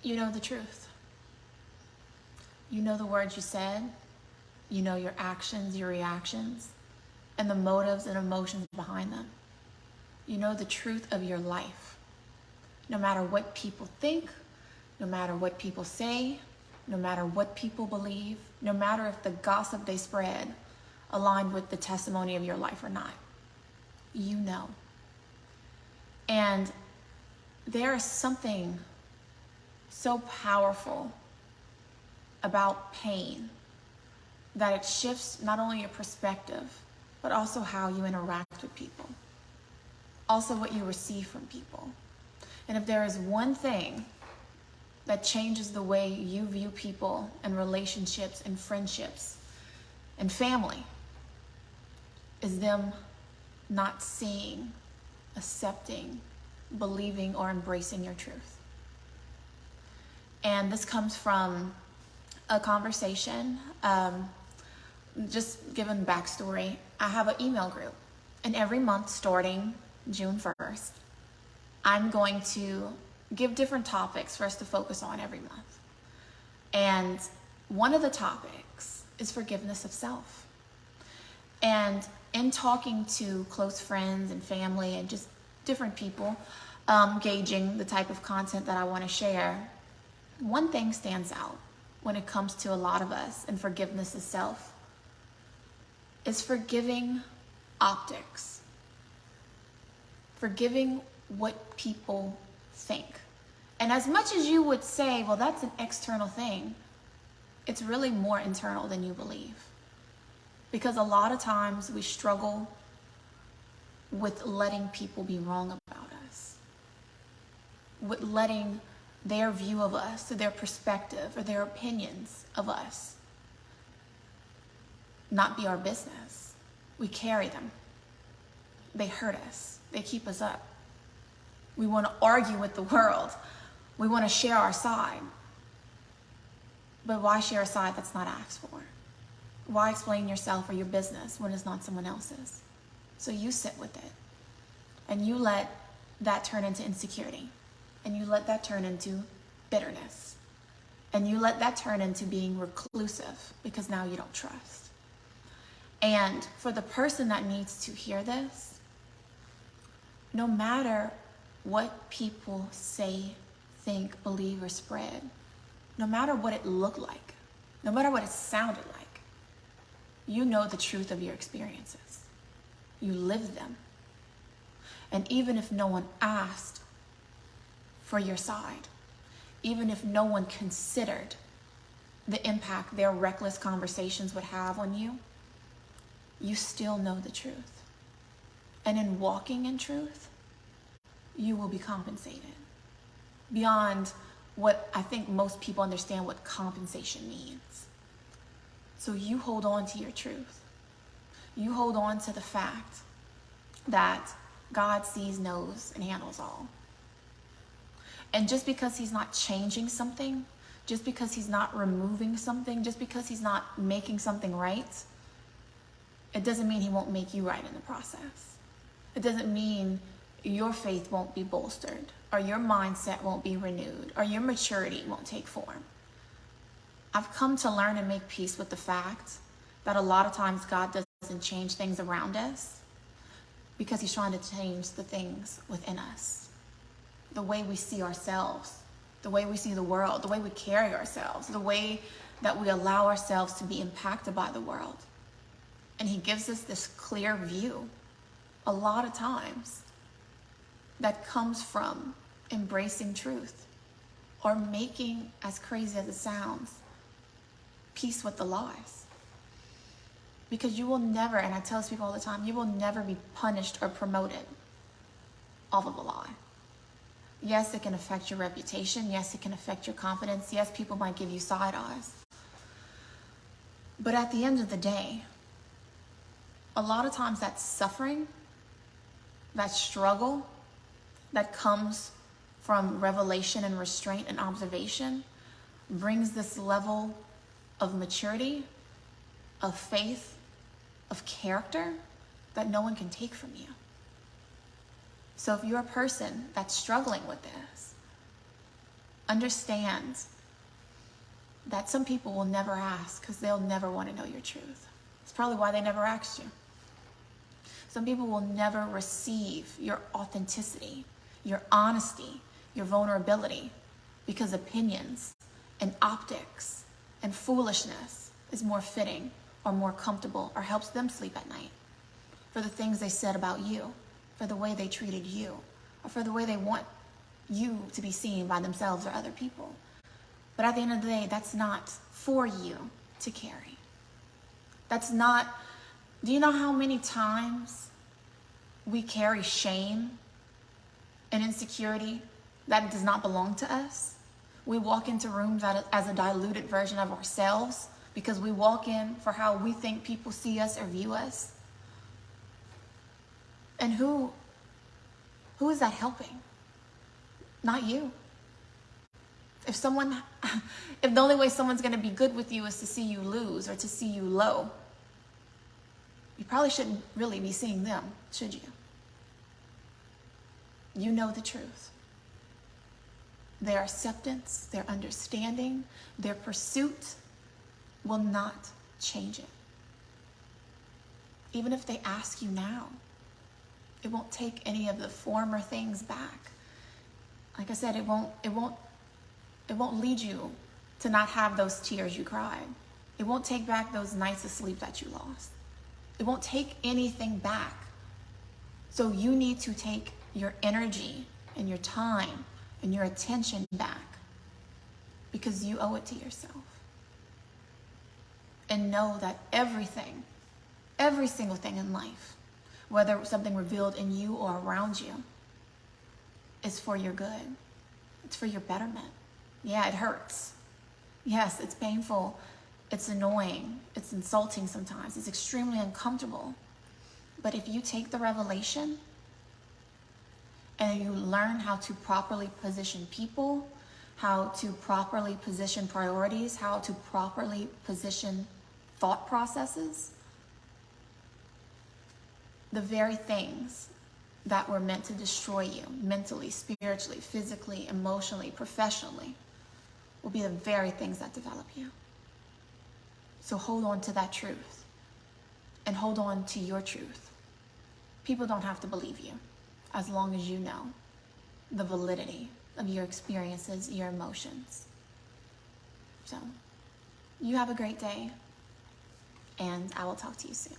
You know the truth. You know the words you said. You know your actions, your reactions, and the motives and emotions behind them. You know the truth of your life. No matter what people think, no matter what people say, no matter what people believe, no matter if the gossip they spread aligned with the testimony of your life or not. You know. And there is something so powerful about pain that it shifts not only your perspective, but also how you interact with people. Also what you receive from people. And if there is one thing that changes the way you view people and relationships and friendships and family, is them not seeing, accepting, believing, or embracing your truth. And this comes from a conversation. Just given backstory, I have an email group, and every month starting June 1st, I'm going to give different topics for us to focus on every month. And one of the topics is forgiveness of self. And in talking to close friends and family and just different people, gauging the type of content that I want to share, one thing stands out when it comes to a lot of us and forgiveness of self is forgiving optics. Forgiving what people think. And as much as you would say, well, that's an external thing, it's really more internal than you believe. Because a lot of times we struggle with letting people be wrong about us. With letting their view of us, or their perspective, or their opinions of us not be our business. We carry them. They hurt us. They keep us up. We want to argue with the world. We want to share our side. But why share a side that's not asked for? Why explain yourself or your business when it's not someone else's? So you sit with it. And you let that turn into insecurity. And you let that turn into bitterness. And you let that turn into being reclusive because now you don't trust. And for the person that needs to hear this, no matter what people say, think, believe, or spread, no matter what it looked like, no matter what it sounded like, you know the truth of your experiences. You live them. And even if no one asked for your side, even if no one considered the impact their reckless conversations would have on you, you still know the truth. And in walking in truth, you will be compensated beyond what I think most people understand what compensation means. So you hold on to your truth. You hold on to the fact that God sees, knows, and handles all. And just because he's not changing something, just because he's not removing something, just because he's not making something right, it doesn't mean he won't make you right in the process. It doesn't mean your faith won't be bolstered, or your mindset won't be renewed, or your maturity won't take form. I've come to learn and make peace with the fact that a lot of times God doesn't change things around us because he's trying to change the things within us. The way we see ourselves, the way we see the world, the way we carry ourselves, the way that we allow ourselves to be impacted by the world. And he gives us this clear view a lot of times that comes from embracing truth or making, as crazy as it sounds, peace with the lies. Because you will never, and I tell people all the time, you will never be punished or promoted off of a lie. Yes, it can affect your reputation. Yes, it can affect your confidence. Yes, people might give you side eyes. But at the end of the day, a lot of times that suffering, that struggle that comes from revelation and restraint and observation brings this level of maturity, of faith, of character that no one can take from you. So if you're a person that's struggling with this, understand that some people will never ask because they'll never want to know your truth. It's probably why they never asked you. Some people will never receive your authenticity, your honesty, your vulnerability, because opinions and optics and foolishness is more fitting or more comfortable or helps them sleep at night for the things they said about you, for the way they treated you, or for the way they want you to be seen by themselves or other people. But at the end of the day, that's not for you to carry. That's not, do you know how many times we carry shame and insecurity that does not belong to us? We walk into rooms as a diluted version of ourselves because we walk in for how we think people see us or view us. And who is that helping? Not you. If the only way someone's going to be good with you is to see you lose or to see you low, you probably shouldn't really be seeing them, should you? You know the truth. Their acceptance, their understanding, their pursuit will not change it. Even if they ask you now, it won't take any of the former things back. Like I said, it won't lead you to not have those tears you cried. It won't take back those nights of sleep that you lost. It won't take anything back. So you need to take your energy and your time and your attention back because you owe it to yourself. And know that everything, every single thing in life, whether something revealed in you or around you, is for your good. It's for your betterment. Yeah, it hurts. Yes, it's painful. It's annoying. It's insulting sometimes. It's extremely uncomfortable. But if you take the revelation and you learn how to properly position people, how to properly position priorities, how to properly position thought processes, the very things that were meant to destroy you mentally, spiritually, physically, emotionally, professionally will be the very things that develop you. So hold on to that truth and hold on to your truth. People don't have to believe you as long as you know the validity of your experiences, your emotions. So you have a great day, and I will talk to you soon.